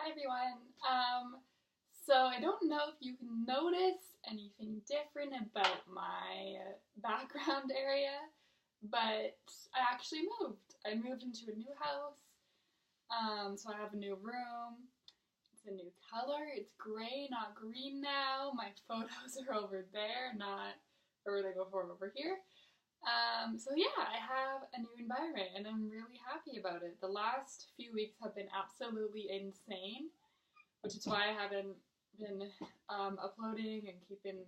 Hi everyone. So I don't know if you can notice anything different about my background area, but I actually moved. I moved into a new house. So I have a new room. It's a new color. It's gray, not green now. My photos are over there, not where they before over here. So yeah, I have a new environment and I'm really happy about it. The last few weeks have been absolutely insane, which is why I haven't been uploading and keeping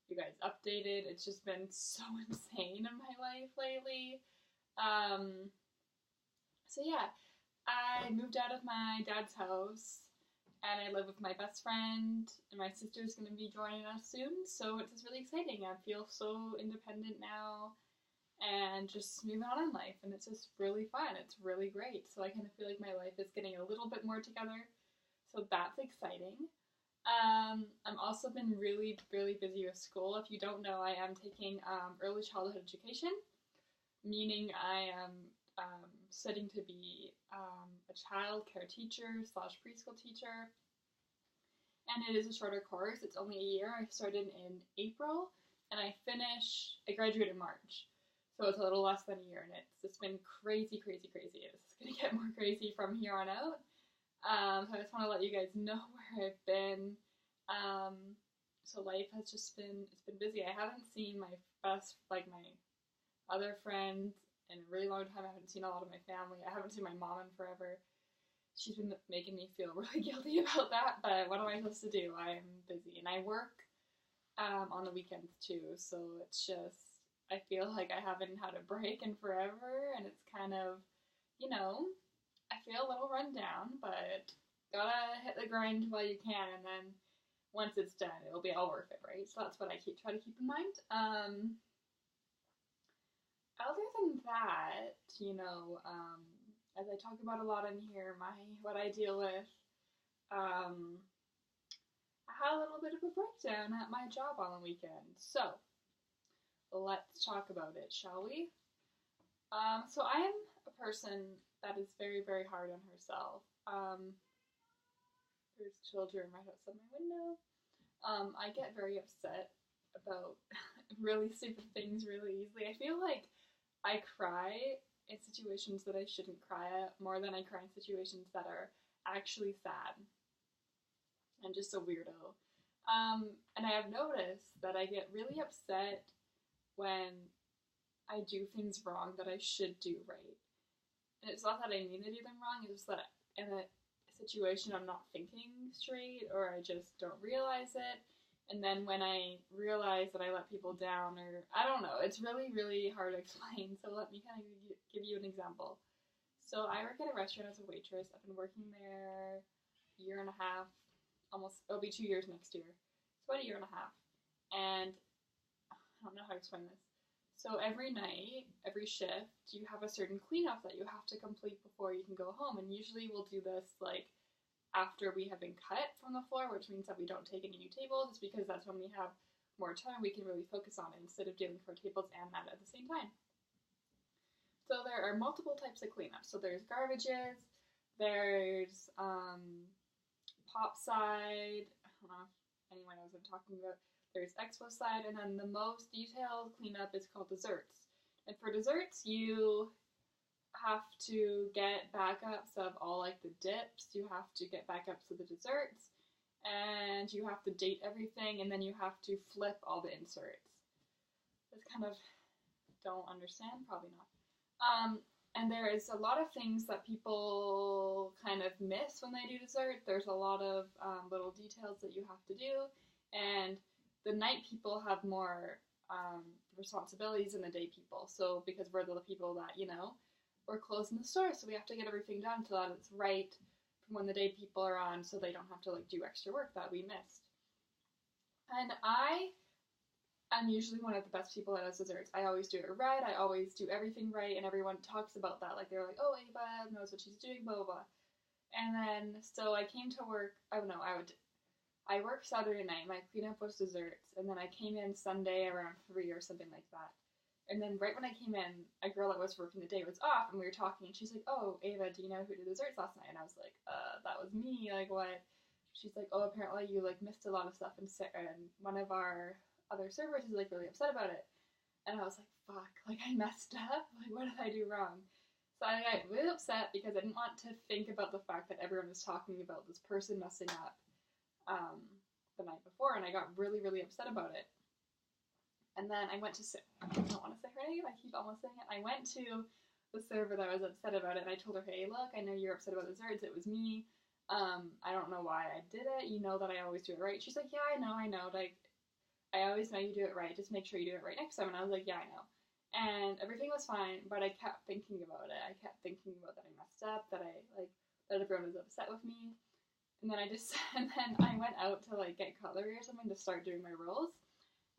you guys updated. It's just been so insane in my life lately. Um, so yeah, I moved out of my dad's house and I live with my best friend, and my sister's going to be joining us soon. So it's just really exciting. I feel so independent now and just moving on in life, and it's just really fun. It's really great. So I kind of feel like my life is getting a little bit more together. So that's exciting. I'm also been really busy with school. If you don't know, I am taking early childhood education, meaning I am studying to be a child care teacher slash preschool teacher. And it is a shorter course. It's only a year. I started in April and I graduated in March. So it's a little less than a year, and it's just been crazy. It's going to get more crazy from here on out. So I just want to let you guys know where I've been. So life has just it's been busy. I haven't seen my my other friends in a really long time. I haven't seen a lot of my family. I haven't seen my mom in forever. She's been making me feel really guilty about that, but what am I supposed to do? I'm busy, and I work on the weekends too, so it's just, I feel like I haven't had a break in forever, and it's kind of, I feel a little run down, but gotta hit the grind while you can, and then once it's done, it'll be all worth it, right? So that's what I try to keep in mind. Other than that, as I talk about a lot in here, what I deal with, um, I had a little bit of a breakdown at my job on the weekend. So let's talk about it, shall we? So I am a person that is very hard on herself. There's children right outside my window. I get very upset about really stupid things really easily. I feel like I cry in situations that I shouldn't cry at more than I cry in situations that are actually sad. I'm just a weirdo. And I have noticed that I get really upset when I do things wrong that I should do right. And it's not that I mean to do them wrong, it's just that in a situation I'm not thinking straight or I just don't realize it. And then when I realize that I let people down, or I don't know, it's really hard to explain. So let me kind of give you an example. So I work at a restaurant as a waitress. I've been working there a year and a half, almost, it'll be 2 years next year. It's about a year and a half. And I don't know how to explain this. So every night, every shift, you have a certain cleanup that you have to complete before you can go home. And usually we'll do this like after we have been cut from the floor, which means that we don't take any new tables. It's because that's when we have more time we can really focus on it instead of dealing with our tables and that at the same time. So there are multiple types of cleanup. So there's garbages, there's pop side, I don't know if anyone knows what I'm talking about. There's expo side, and then the most detailed cleanup is called desserts. And for desserts, you have to get backups of all like the dips, you have to get backups of the desserts, and you have to date everything, and then you have to flip all the inserts. That's kind of, don't understand, probably not. And there is a lot of things that people kind of miss when they do dessert. There's a lot of little details that you have to do, and the night people have more responsibilities than the day people. So because we're the people that, we're closing the store, so we have to get everything done so that it's right from when the day people are on, so they don't have to like do extra work that we missed. And I'm usually one of the best people that does desserts. I always do it right. I always do everything right, and everyone talks about that. Like they're like, "Oh, Ava knows what she's doing," blah blah blah. And then so I came to work. Oh no, I worked Saturday night. My cleanup was desserts, and then I came in Sunday around 3 or something like that. And then right when I came in, a girl that was working the day was off, and we were talking, and she's like, "Oh, Ava, do you know who did desserts last night?" And I was like, that was me. Like, what?" She's like, "Oh, apparently you like missed a lot of stuff, and one of our other servers is like really upset about it." And I was like, "Fuck! Like I messed up. Like what did I do wrong?" So I got really upset because I didn't want to think about the fact that everyone was talking about this person messing up the night before, and I got really, really upset about it. And then I went to I don't want to say her name. I keep almost saying it. I went to the server that was upset about it, and I told her, "Hey, look, I know you're upset about desserts. It was me. I don't know why I did it. You know that I always do it right." She's like, "Yeah, I know. Like, I always know you do it right. Just make sure you do it right next time." And I was like, "Yeah, I know." And everything was fine, but I kept thinking about it. I kept thinking about that I messed up, that that everyone was upset with me. And then and then I went out to like get cutlery or something to start doing my rolls.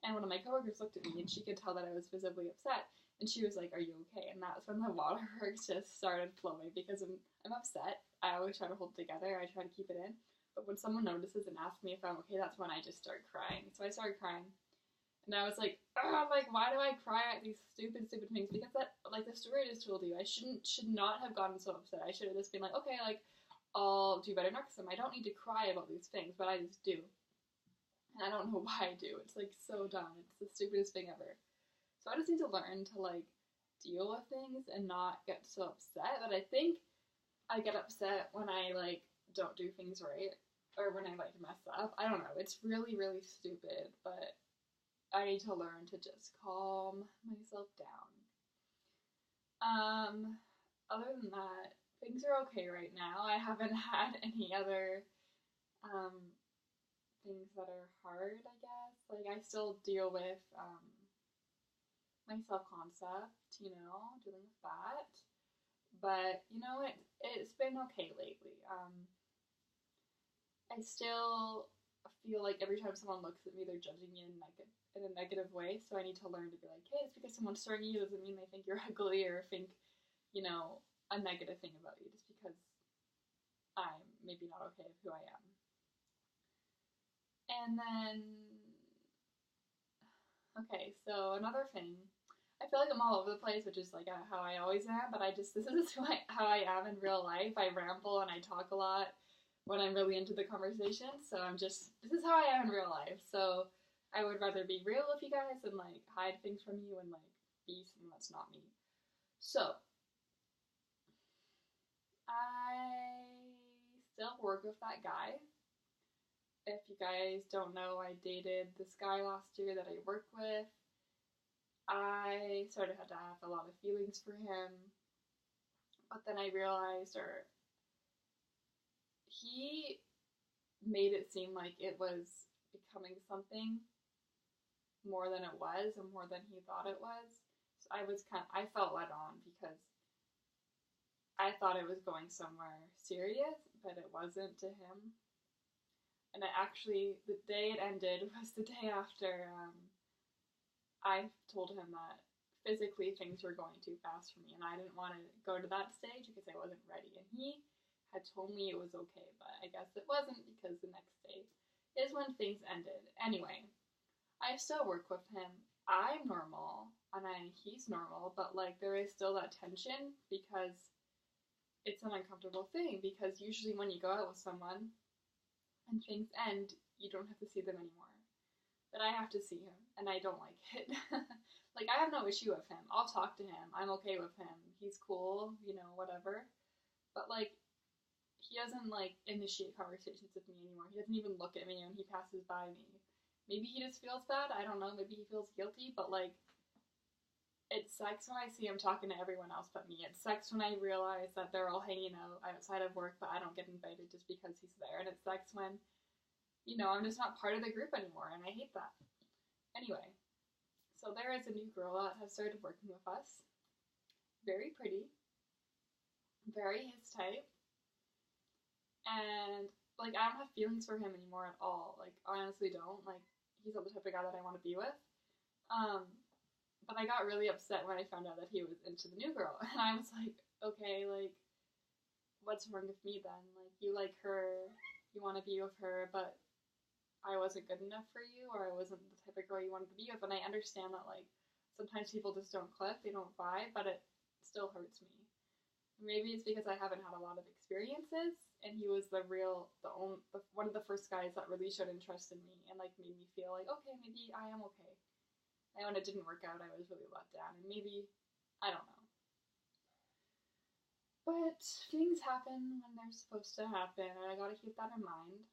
And one of my coworkers looked at me and she could tell that I was visibly upset. And she was like, "Are you okay?" And that's when the waterworks just started flowing because I'm upset. I always try to hold it together. I try to keep it in. But when someone notices and asks me if I'm okay, that's when I just start crying. So I started crying. And I was like, like, why do I cry at these stupid things? Because that, like, the story I just told you, I should not have gotten so upset. I should have just been like, okay, like, I'll do better next time. I don't need to cry about these things, but I just do. And I don't know why I do. It's, like, so dumb. It's the stupidest thing ever. So I just need to learn to, like, deal with things and not get so upset. But I think I get upset when I, like, don't do things right. Or when I, like, mess up. I don't know. It's really, really stupid, but I need to learn to just calm myself down. Other than that, things are okay right now. I haven't had any other things that are hard, I guess. Like, I still deal with my self-concept, dealing with that. But, it's been okay lately. I still feel like every time someone looks at me, they're judging me in a negative way. So I need to learn to be like, hey, it's because someone's staring at you doesn't mean they think you're ugly or think, a negative thing about you just because I'm maybe not okay with who I am. And then, okay, so another thing. I feel like I'm all over the place, which is like how I always am, but this is how I am in real life. I ramble and I talk a lot when I'm really into the conversation, so this is how I am in real life. So I would rather be real with you guys than like hide things from you and like be someone that's not me. So I still work with that guy. If you guys don't know, I dated this guy last year that I work with. I sort of had to have a lot of feelings for him, but then I realized, he made it seem like it was becoming something more than it was and more than he thought it was. So I felt let on because I thought it was going somewhere serious, but it wasn't to him. And the day it ended was the day after I told him that physically things were going too fast for me and I didn't want to go to that stage because I wasn't ready. And he had told me it was okay, but I guess it wasn't because the next day is when things ended. Anyway, I still work with him. I'm normal and he's normal, but like there is still that tension because it's an uncomfortable thing because usually when you go out with someone and things end, you don't have to see them anymore. But I have to see him, and I don't like it. Like, I have no issue with him. I'll talk to him. I'm okay with him. He's cool, whatever. But, like, he doesn't, like, initiate conversations with me anymore. He doesn't even look at me when he passes by me. Maybe he just feels bad. I don't know. Maybe he feels guilty. But, like, it sucks when I see him talking to everyone else but me. It sucks when I realize that they're all hanging out outside of work, but I don't get invited just because he's there. And it sucks when I'm just not part of the group anymore, and I hate that. Anyway, so there is a new girl that has started working with us. Very pretty. Very his type. And, like, I don't have feelings for him anymore at all. Like, I honestly don't. Like, he's not the type of guy that I want to be with. But I got really upset when I found out that he was into the new girl. And I was like, okay, like, what's wrong with me then? Like, you like her, you want to be with her, but I wasn't good enough for you, or I wasn't the type of girl you wanted to be with. And I understand that, like, sometimes people just don't click, they don't vibe, but it still hurts me. Maybe it's because I haven't had a lot of experiences, and he was one of the first guys that really showed interest in me and like made me feel like, okay, maybe I am okay. And when it didn't work out, I was really let down, and maybe, I don't know. But things happen when they're supposed to happen, and I gotta keep that in mind.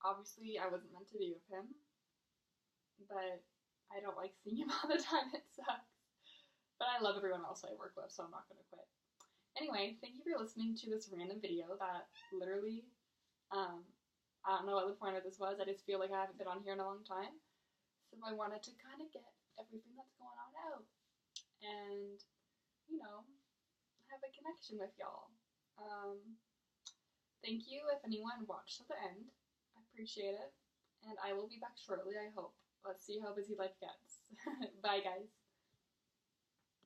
Obviously, I wasn't meant to be with him, but I don't like seeing him all the time. It sucks. But I love everyone else I work with, so I'm not gonna quit. Anyway, thank you for listening to this random video that literally, I don't know what the point of this was. I just feel like I haven't been on here in a long time. So I wanted to kind of get everything that's going on out and, you know, have a connection with y'all. Thank you if anyone watched to the end. I appreciate it. And I will be back shortly, I hope. Let's see how busy life gets. Bye, guys.